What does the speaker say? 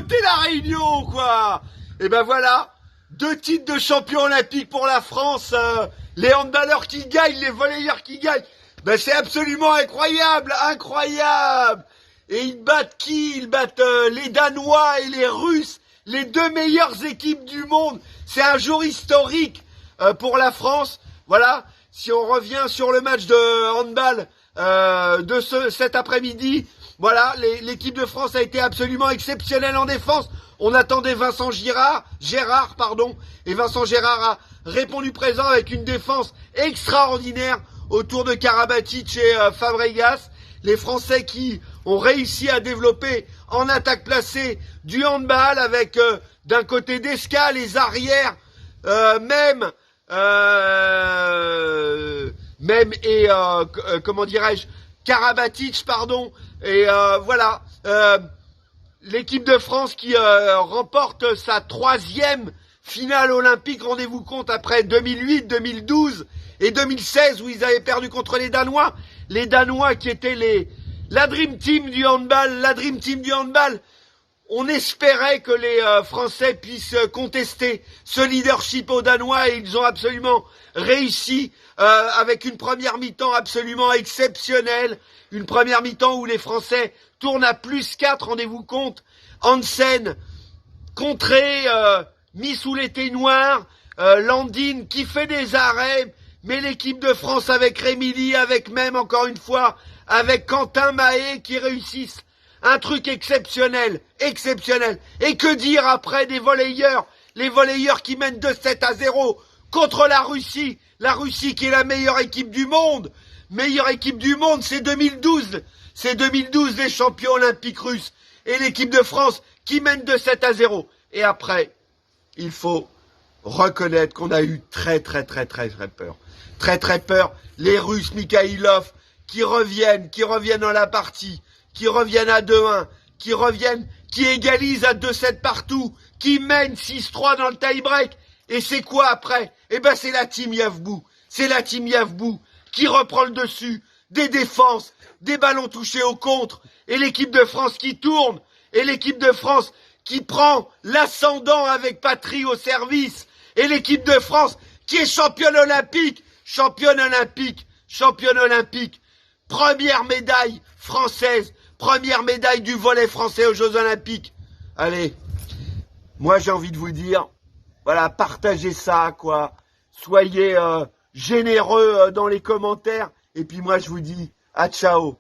T'es la Réunion, quoi. Et ben voilà, 2 titres de champion olympique pour la France, les handballeurs qui gagnent, les volleyeurs qui gagnent. Ben c'est absolument incroyable, incroyable. Et ils battent qui? Ils battent les Danois et les Russes, les 2 meilleures équipes du monde. C'est un jour historique pour la France. Voilà, si on revient sur le match de handball cet après-midi, voilà, l'équipe de France a été absolument exceptionnelle en défense. On attendait Gérard, et Vincent Gérard a répondu présent avec une défense extraordinaire autour de Karabatic et Fabregas. Les Français qui ont réussi à développer en attaque placée du handball avec d'un côté Desca, les arrières, comment dirais-je, Karabatic, pardon, et voilà, l'équipe de France qui remporte sa 3e finale olympique, rendez-vous compte, après 2008, 2012 et 2016 où ils avaient perdu contre les Danois qui étaient la Dream Team du handball, On espérait que les Français puissent contester ce leadership aux Danois et ils ont absolument réussi avec une première mi-temps absolument exceptionnelle. Une première mi-temps où les Français tournent à +4, rendez-vous compte. Hansen, contré, mis sous les noir. Landin qui fait des arrêts. Mais l'équipe de France avec Rémilly, avec même encore une fois, avec Quentin Mahé qui réussissent un truc exceptionnel, exceptionnel. Et que dire après des volleyeurs, les volleyeurs qui mènent 2-7-0 contre la Russie qui est la meilleure équipe du monde. Meilleure équipe du monde, c'est 2012. C'est 2012 les champions olympiques russes. Et l'équipe de France qui mène 2-7-0. Et après, il faut reconnaître qu'on a eu très peur. Très peur. Les Russes, Mikhailov, qui reviennent dans la partie, qui reviennent à 2-1, qui égalisent à 2-7 partout, qui mènent 6-3 dans le tie-break. Et c'est quoi après? Eh ben c'est la team Yavbou. C'est la team Yavbou qui reprend le dessus, des défenses, des ballons touchés au contre, et l'équipe de France qui tourne, et l'équipe de France qui prend l'ascendant avec Patry au service, et l'équipe de France qui est championne olympique, première médaille française, première médaille du volley français aux Jeux Olympiques. Allez, moi j'ai envie de vous dire, voilà, partagez ça, quoi. Soyez généreux dans les commentaires. Et puis moi je vous dis, à ciao.